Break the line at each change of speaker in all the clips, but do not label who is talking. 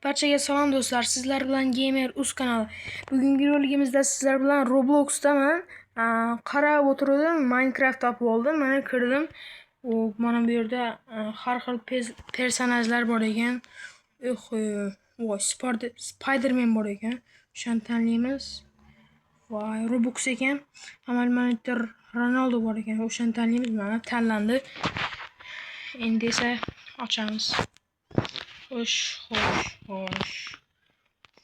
Barchaga salom do'stlar. Sizlar bilan Gamer Uz kanali. Bugungi roligimizda sizlar bilan Roblox'daman. Qarab o'tirdim, Minecraft topib oldim. Mana kirdim. Mana bu yerda har xil personajlar bor ekan. Voy, Spiderman bor ekan. O'shani tanlaymiz. Voy, Roblox ekan. Amal Ronaldo bor ekan. O'shani tanlaymiz. Mana tanlandi. Endi esa ochamiz. Xo'sh.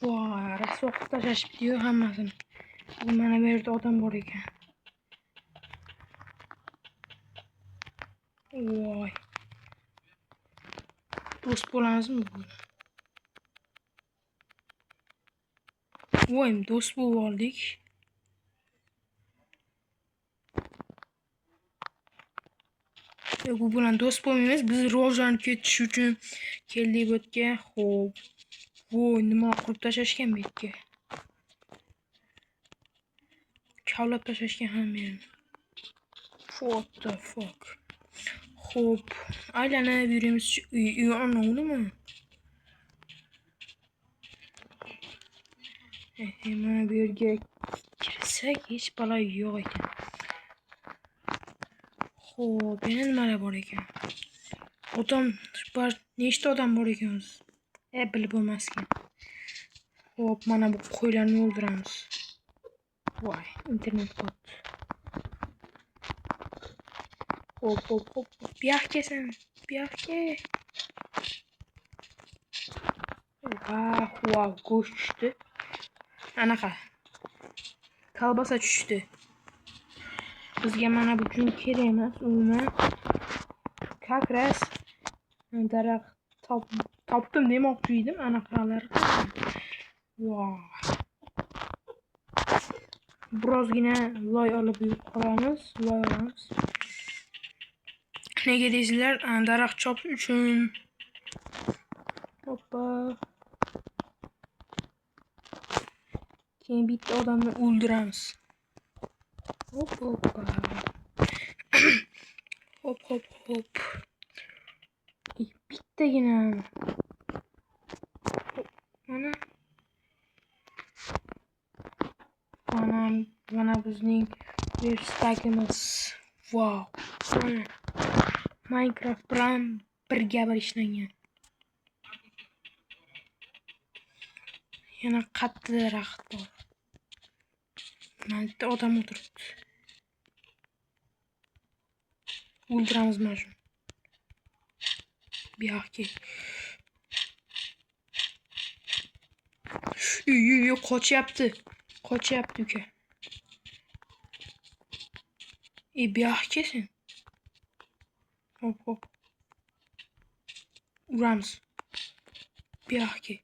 Voy, rasvo qilib tashlashibdi-yu hammasini. Mana bu yerda odam bor ekan. Voy. Do'st bo'lamizmi bu? Voy, do'st bo'lib oldik. Bu bilan do'st bo'lmaymiz. Biz rivojlanib ketish uchun keldik bu yerga. Xo'p. Voy, nima qilib tashlashgan bu yerga? Kavlab tashlashgan hamma yerni. What the fuck? Xo'p, aylanib yuramiz. Ana nima? Mana bu yerga kirsak hech balo yo'q ekan. Xo'p, yana nimalar bor ekan? Odam nechta odam bor ekan? Bilib bo'lmaskan. Xo'p, mana bu qo'ylarni o'ldiramiz. Voy, internet kod. Xo'p. Buyoqgasan. Buyoqga. Wow, go'sht tushdi. Anaqa. Kolbasa tushdi. Bizga mana bu jun kerak emas, umuman. Как раз daraxt topdim demoqchi edim, anaqalar. Voy. Birozgina loy olib qolamiz, Nega deysizlar? Daraxt chopish uchun. Hoppa. Keyin bitta odamni o'ldiramiz. Hoppa. Hop. Bittagina. Mana bizning verstagimiz. Wow. Minecraft bilan birga ishlangan. Yana qattiq daraxt bor. Mana bitta odam o'tiribdi. O'ldiramiz mana shuni. Buyoqqa. Qochyapti uka. Buyoqqa sen. Hop. Uramiz. Buyoqqa.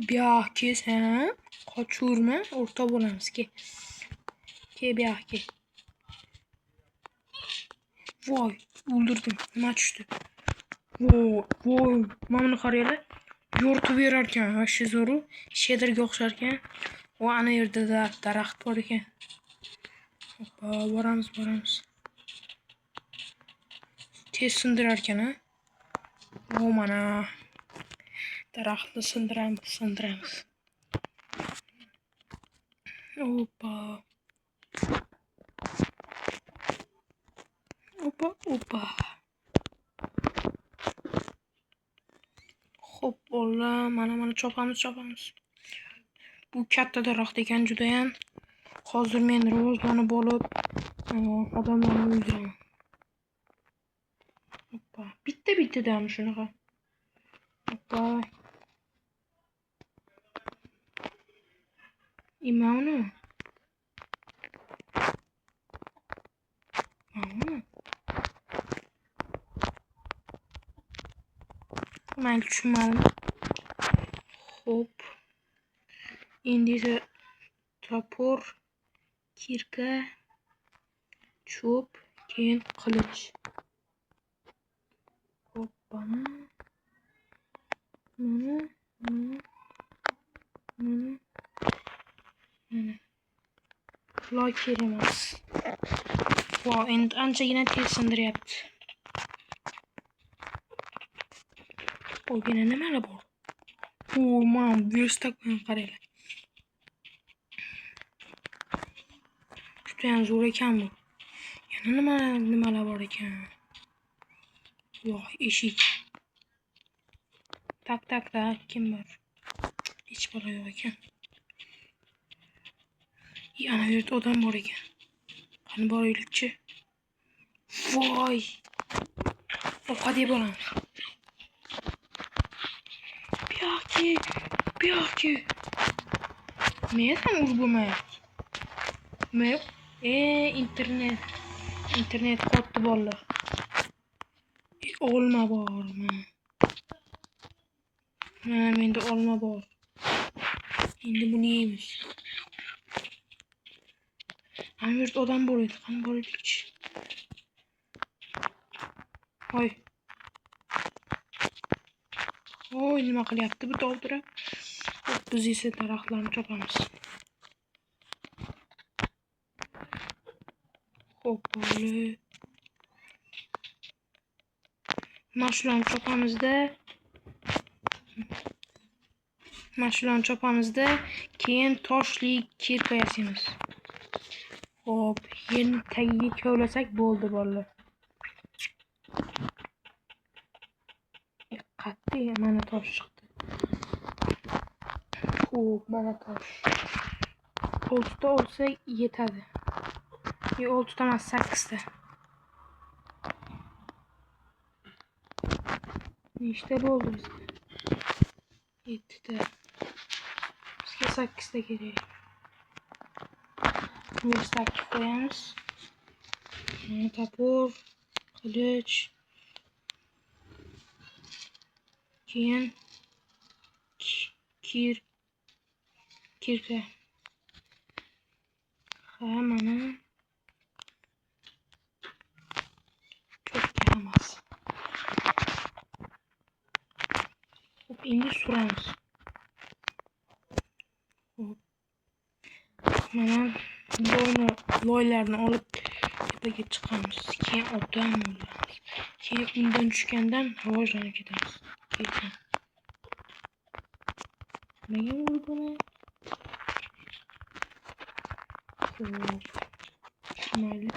Buyoqqa sen. Qochurma, o'rta bo'lamiz ke. Buyoqqa. Voy, o'ldirdim. Nima tushdi? Voy, mana buni qaranglar. Yoritib berar ekan, vashshe zo'ru. Shaderga o'xshar ekan. Va ana yerda daraxt bor ekan. Hoppa, boramiz. Tez sindirar ekan, ha? Mana daraxtni sindiramiz. Hoppa. Xo'p, o'g'lar, mana chopamiz. Bu katta daraxt ekan juda ham. Hozir men rivojlanib olib, odamlarni o'ldiraman. Hoppa, bitta-bittadan shunaqa. Hoppa. Imamni. Mayli, tushunmadim. Xo'p. Endi topor, kirka, cho'p, keyin qilich. Hoppa. Loker emas. Wow, endi anchagina tez sindiryapti. Yana nimalar bor? Man, virustak bilan qaranglar. Juda ham zo'r ekan bu. Yana nimalar bor ekan? Voh, eshik. Tak, kim bor? Hech bola yo'q ekan. Yana bir yerda odam bor ekan. Qani boraylikchi. Voy. Ovqat yeb olamiz. Bu yoqki. Men ham urib bo'lmayapti. Men internet qotdi bolalar. Olma bormi? Mana menda olma bor. Endi buni yeymiz. Ana yerda odam bor edi. Qani boraylikchi. Voy. Voy, nima qilyapti bu dovdirab? Biz esa daraxtlarni chopamiz. Xo'p, bo'li. Mashlarni chopamizda, keyin toshli kirka yasaymiz. Xo'p, yerni tagiga kovlasak bo'ldi bolalar. Qattiq mana tosh chiqdi. Xo'p, mana tosh. 6 ta olsak yetadi. 6 ta emas, 8 ta. Nechta bo'ldi bizga? 7 ta. Bizga 8 ta kerak. Versak qo'yamiz. Topor, qilich. Keyin kirka. Ha, mana. Cho'pga emas. Xo'p, endi suramiz. Xo'p. Mana loylarni olib tepaga chiqamiz. Keyin odam bo'lamiz. Keyin undan tushgandan rivojlanib ketamiz. Keyin. Nega bo'ldi? Xo'p. Mayli.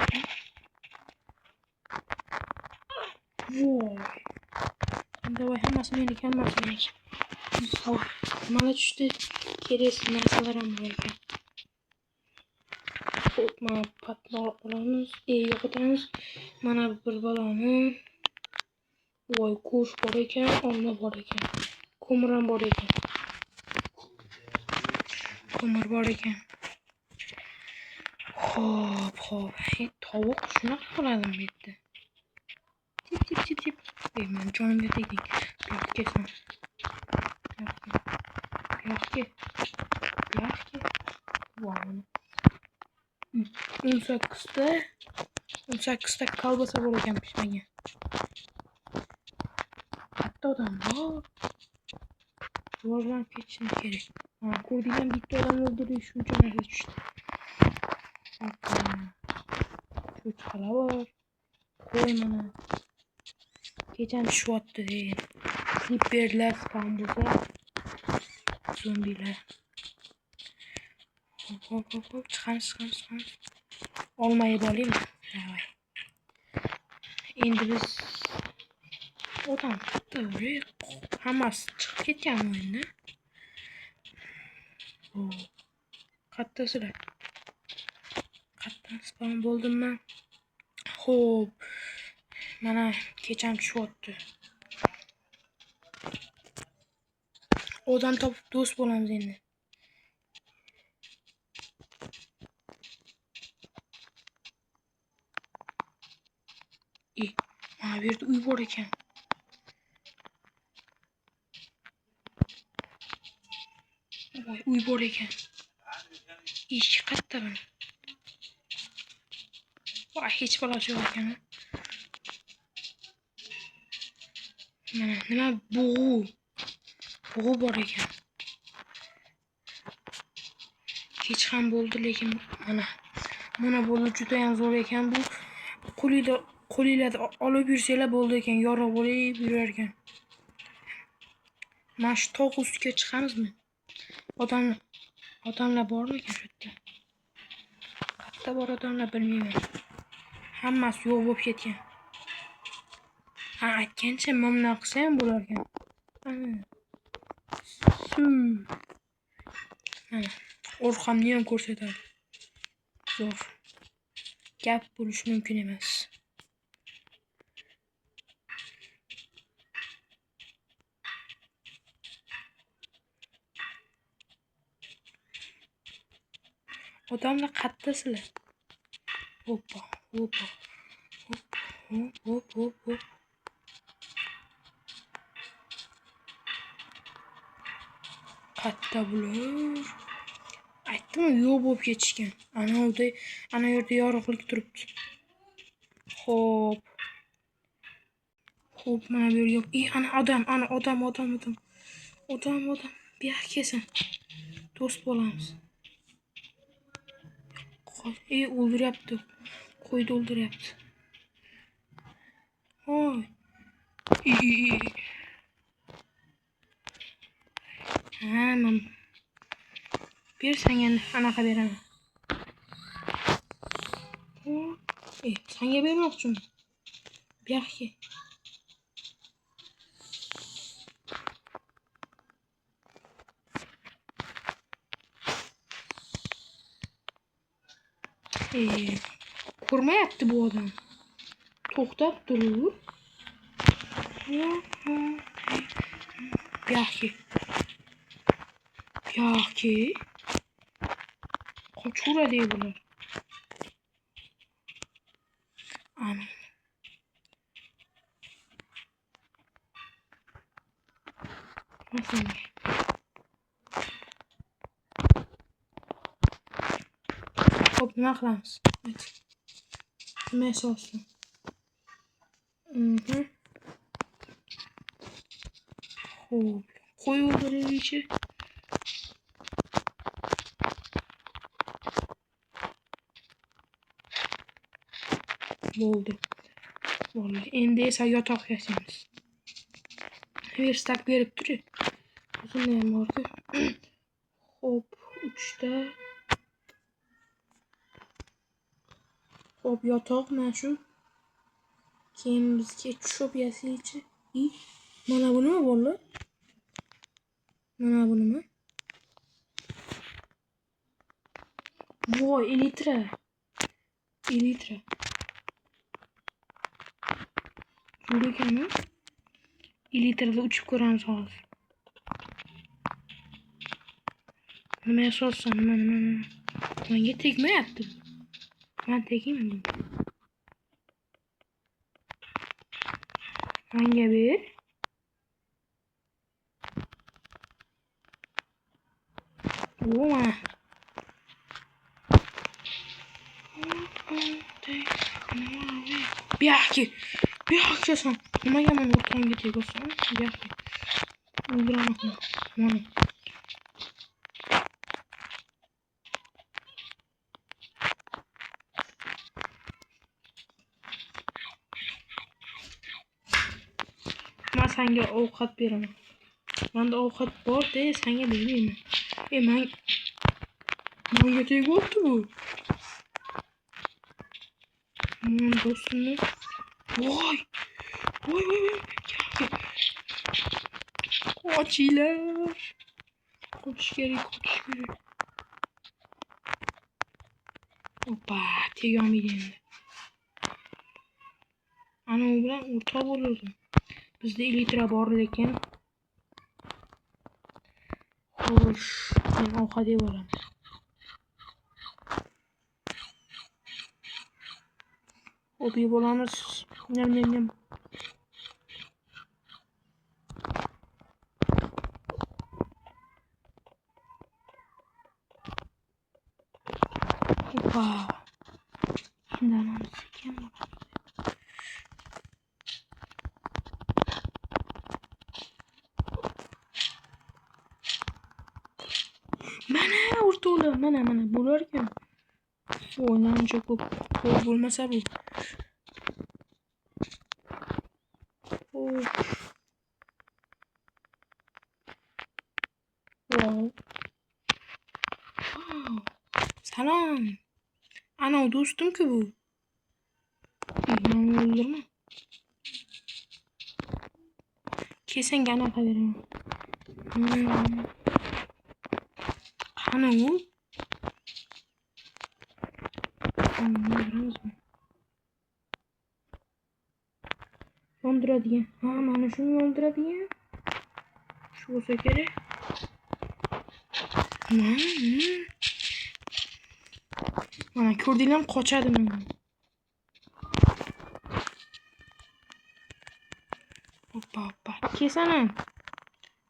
Voy. Davay hammasi meniki, hammasi meniki. Xo'p, mana tushdi. Kerakli narsalar ham bor ekan. Xo'p, mana patni olamiz. Yo'qotamiz. Mana bir baloni. Voy, go'sht bor ekan, olma bor ekan. Ko'mir ham bor ekan. Xo'p. Tovuq shunaqa qiladimi bu yerda? Tip. Men jonimga tegding. Bu yoqqa. Voy. 18 ta kolbasa bor ekan pishmagan. Katta odam bor. Rivojlanib ketishim kerak. Ko'rdinglarmi, bitta odam o'ldirdik, shuncha narsa tushdi. Cho'chqalar bor. Qo'y mana. Kecham tushyapti degan. Creeperlar spawn bo'lsa, zombilar. Xo'p, chiqamiz. Olma yeb olaymi? Davay. Endi biz odam to'g'ri hammasi chiqib ketganmi endi? Qattasilar. Qattan spawn bo'ldimmi? Xo'p. Mana kecham tushyapti. Odam topib do'st bo'lamiz endi. Mana bu yerda uy bor ekan. Voy, uy bor ekan. Eshik qayerda buni? Voy, hech balosi yo'q ekan. Mana nima bug'u bor ekan. kech ham bo'ldi, lekin mana bo'ldi, juda ham zo'r ekan bu. Qo'lingizda olib yursanglar bo'ldi ekan, yorug' bo'lib yurar ekan. Mana shu tog' ustiga chiqamizmi? Odamlar bormi ekan shu yerda? Qayerda bor odamlar bilmayman. Hammasi yo'q bo'lib ketgan. Ha, aytgancha mana qilsa ham bo'lar ekan. Mana orqamni ham ko'rsatadi. Zo'r. Gap bo'lishi mumkin emas. Odamlar qayerdasizlar? Hoppa. Hop. Qayerda bular? Aytdim, yo'q bo'lib ketishgan. Ana yerda yorug'lik turibdi. Xo'p, mana bu yerga. Ana odam. Odam. Bu yoqqa kelsin. Do'st bo'lamiz. O'ldiryapti. Qo'yni o'ldiryapti. Hoy. Men bersang anaqa beraman. Senga bermoqchiman. Bu yoqqa. Ko'rmayapti bu odam. To'xtab turur. Bu yoqqa. Qochuradi bular. Ana. Nasıl? Hop, nima qilamiz? Nima asosda? Xo'p, qo'y o'ldirilishi. Bo'ldi. Endi esa yotoq yasaymiz. Verstak berib tur. O'zimda ham bor-ku. Xo'p, 3 ta. Xo'p, yotoq mana shu. Keyin bizga tushib yasaychi. Mana bu nima bo'ldi? Mana bu nima? Voy, elitra. Zo'r ekan-ku. Elitrada uchib ko'ramiz hozir. Nima asosan? Nima? Menga tegmayapti. Men tegmayman. Menga ber. Mana. Bu yoqqa san. Nimaga men o'rtamga tegasan? Bu yoqqa. O'ldiraman. Mana. Men senga ovqat beraman. Menda ovqat bor-da, senga bermayman. Menga tegibdi bu. Do'stimni. Voy. Qochinglar. Qochish kerak. Hoppa, tegolmaydi endi. Ana u bilan o'rtoq bo'ldim. Bizda elitra bor lekin. Xo'sh, men ovqat yeb olaman. Hobi bo'lamiz. Nyam. Hoppa. Indamamiz ekan. Mana to'la. Mana bular ekan. O'ynancha ko'p bo'lmasa bu. Wow. Salom. Ana do'stim-ku bu. Meni o'ldirma. Kesanga anaqa beraman. Qani u? Yondiradigan. Ha, mana shuni yondiradigan. Shu bo'lsa kerak. Mana ko'rdinglarmi, qochadi mendan. Hoppa.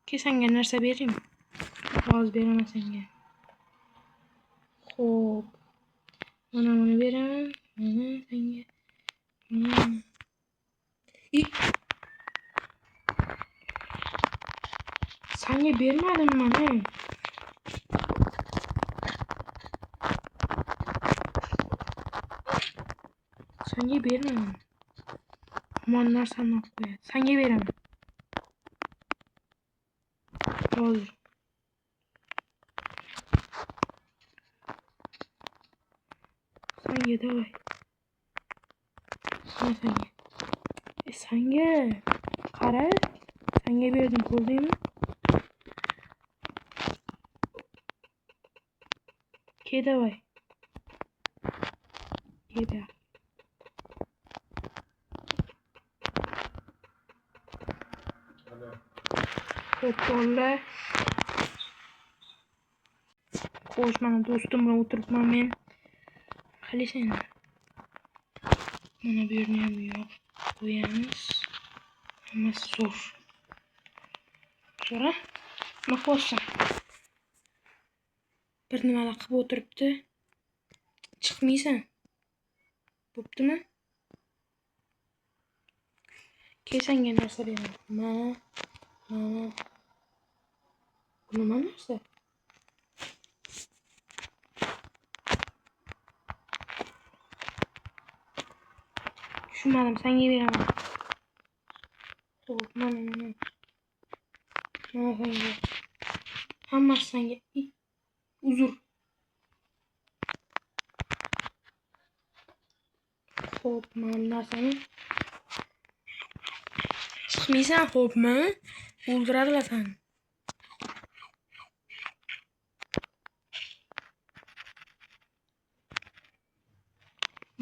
Kesanga narsa beraymi? Hozir beraman senga. Xo'p. Mana buni beraman. Mana senga. Senga bermadim mana. Senga bermadim. Aman narsani olib qo'yadi. Senga beraman. Hozir. Senga davay. Senga. Senga. Qara. Senga berdim, ko'rdingmi? Ke davay. Ke da. Ho'pla. Xo'sh, mana do'stim bilan o'tiribman men. Qalaysan? Mana bu yerni ham yo'q. Qo'yamiz. Hammasi zo'r. So'ra. Nima qilyapsan? Bir nimalar qilib o'tiribdi. Chiqmaysan. Bo'ptimi? Kesanga narsa beraman. Mana. Bu nima narsa? Tushunmadim, senga beraman. Xo'p, mana. Mana senga. Hammasi senga. Uzr. Xo'p, mana narsani. Chiqmaysan, xo'pmi? O'ldiradilar seni.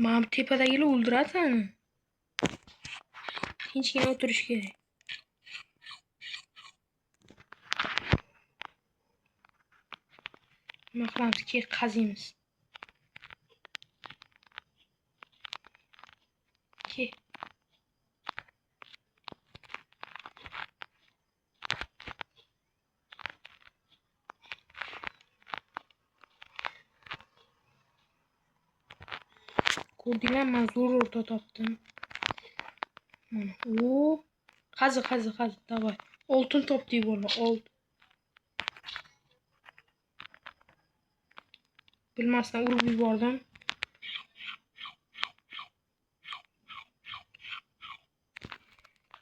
Mana tepadagilar o'ldiradi seni. Tinchgina o'tirish kerak. Nima qilamiz? Keyin qaziymiz. Ke. Ko'rdinglar, men zo'r o'rta topdim. Mana. Qazi. Davay. Oltin topdik valla. Bilmasdan urib yubordim.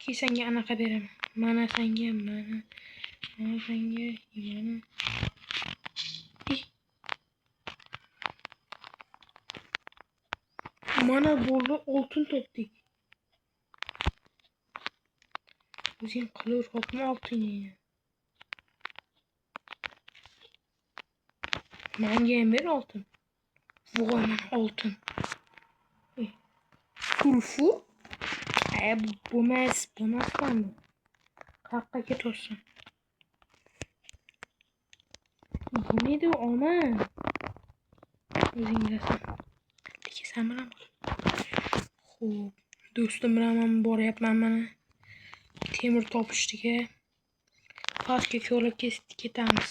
Kesanga anaqa beraman. Mana senga, mana senga, mana. Mana bo'ldi, oltin topdik. O'zing qilur, hopmi oltiningni. Menga ham ber oltin. Voy, mana oltin. Sulfu? Bo'lmas bu. Qaqqa ketyapsan. Bu neydi o? Olma. O'zing bilasan. Kesaman bilan. Xo'p, do'stim bilan boryapman mana. Temir topishdiga. Pastga ko'rib ketamiz.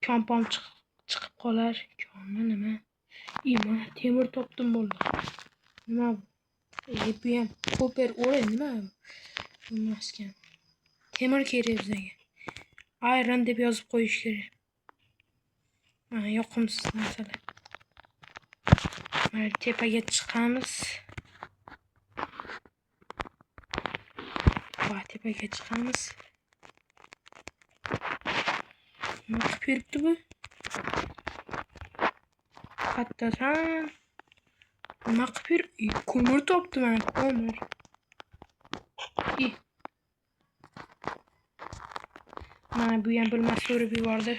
Kompom chiqib qolar. Komni nima? Mana temir topdim bo'ldi. Nima bu? Bu ham koper o'ra nima? Bilmaskan. Temir kerak bizga. Iron deb yozib qo'yish kerak. Mana yoqimsiz narsalar. Mana tepaga chiqamiz. Va tepaga chiqamiz. Nima qilib yuribdi bu? Kattasan. Nima qilib yuribdi? Ko'mir topdi mana, ko'mir. Mana bu ham bilmas so'rib yubordi.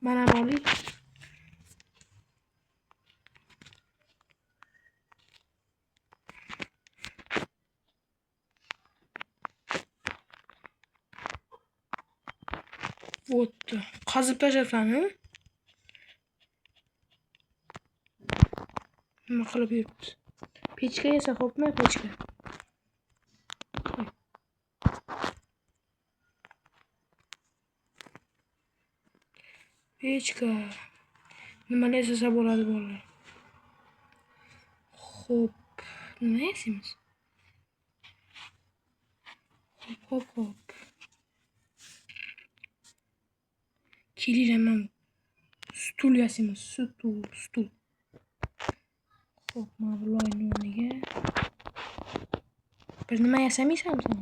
Mana oling. Bo'pti. Qazib tashlabsan-ku? Nima qilib yuribdi? Pechka yasa xo'pmi, pechka? Pechka. Nimalar yasasa bo'ladi bolalar? Xo'p, nima yasaymiz? Xo'p. Kelinglar, stul yasaymiz, stul. Xo'p, mana bu loyni o'rniga bir nima yasamaysanmi sen?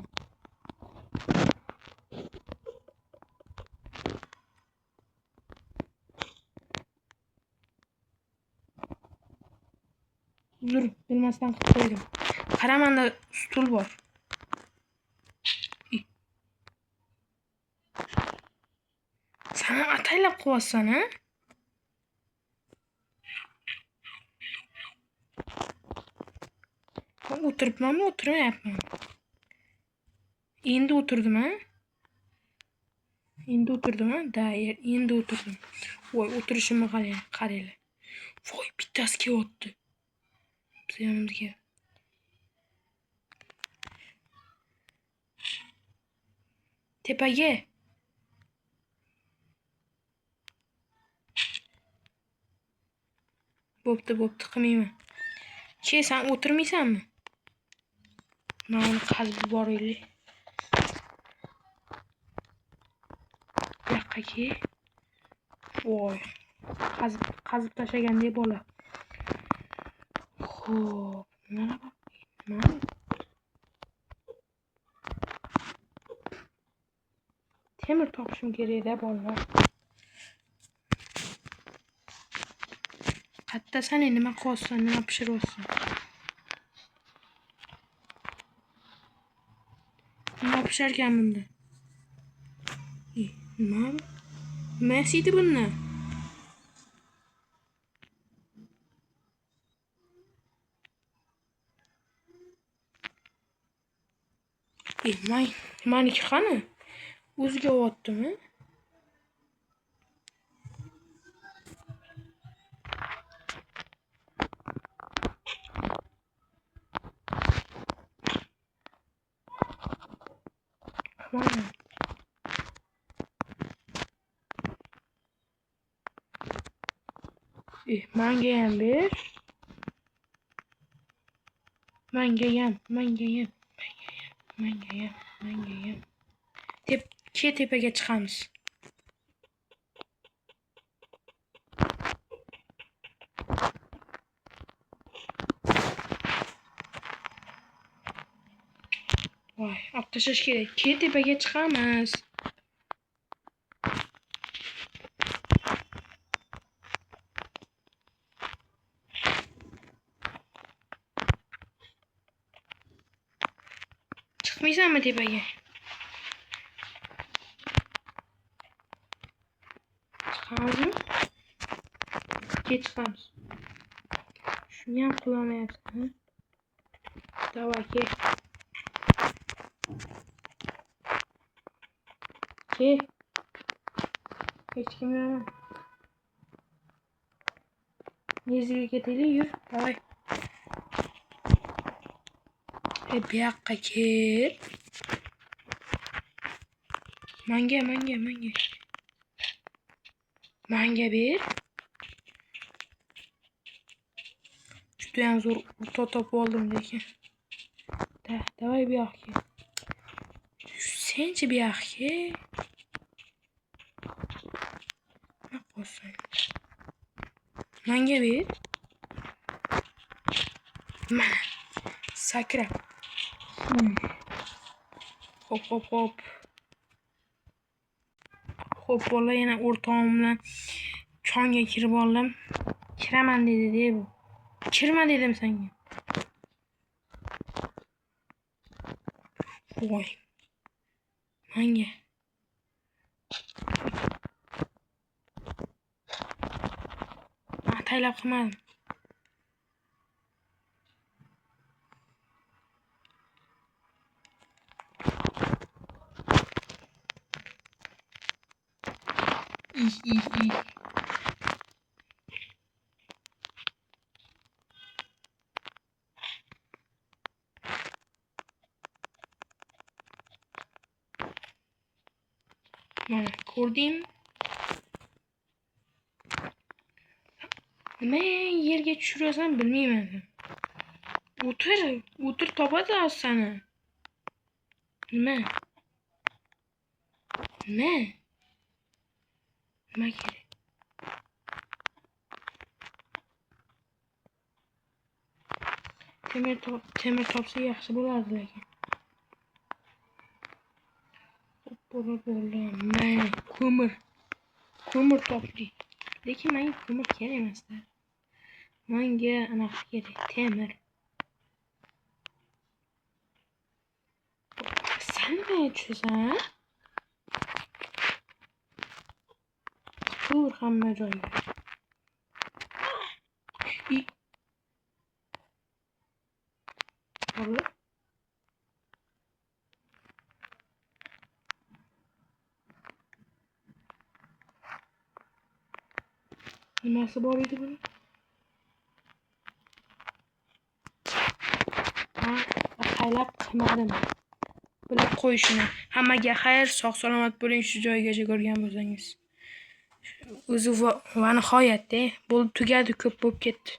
Uzr, bilmasdan qilib qo'ydim. Qara, menda stul bor. Sen ataylab qilyapsan, ha? O'tiribmanmi, o'tirmayapman? Endi o'tirdim, ha? Endi o'tirdim. Voy, o'tirishimni qaranglar. Voy, bittasi kelyapti. Biz yonimizga. Tepaga. Bo'pti, qilmayman. Sen o'tirmaysanmi? Mana uni qazib yuboraylik. Bu yoqqa ke. Voy. Qazib tashlagandek bola. Xo'p, mana bak. Temir topishim kerak-da bolalar. Qattasan, nima qilyapsan, nima pishiryapsan? Nima pisharkan bunda? Nima yasaydi bunda? Maniki qani? O'ziga o'tdimi? Mana. Manga ham ber. Manga ham. Tepaga chiqamiz. Voy, olib tashlash kerak. Tepaga chiqamiz. Chiqmaysanmi tepaga? Chiqamizmi? Chiqamiz. Shuni ham qilolmayapsan. Davay, ke. Hech kim yo'q. Neziga ketaylik, yur. Davay. Bu yoqqa kel. Manga ber. Judayam zo'r topib oldim lekin. Davay bu yoqqa. Senchi bu yoqqa. Olsun. Manga ber. Mana. Sakrab. Hop hop hop. Hop bola yana o'rtog'im bilan konga kirib oldim. Kiraman dedi bu. Kirma dedim senga. Voy. Manga. Ataylab qilmadim. Mana ko'rdingmi? Nima yerga tushirasan bilmayman. O'tir topadi seni. Nima? Nima kerak? Temir topsa yaxshi bo'lardi lekin. Mana ko'mir topdik. Lekin menga ko'mir kerak emaslar. Menga anaqa kerak, temir. Sen nima tushasan? Tur hamma joyga. Ola. Nimasi bor edi buni? Ataylab qilmadim. Bilib qo'y shuni. Hammaga xayr, sog' salomat bo'ling shu joygacha ko'rgan bo'lsangiz. O'zi va nihoyatda bo'lib tugadi, ko'p bo'lib ketdi.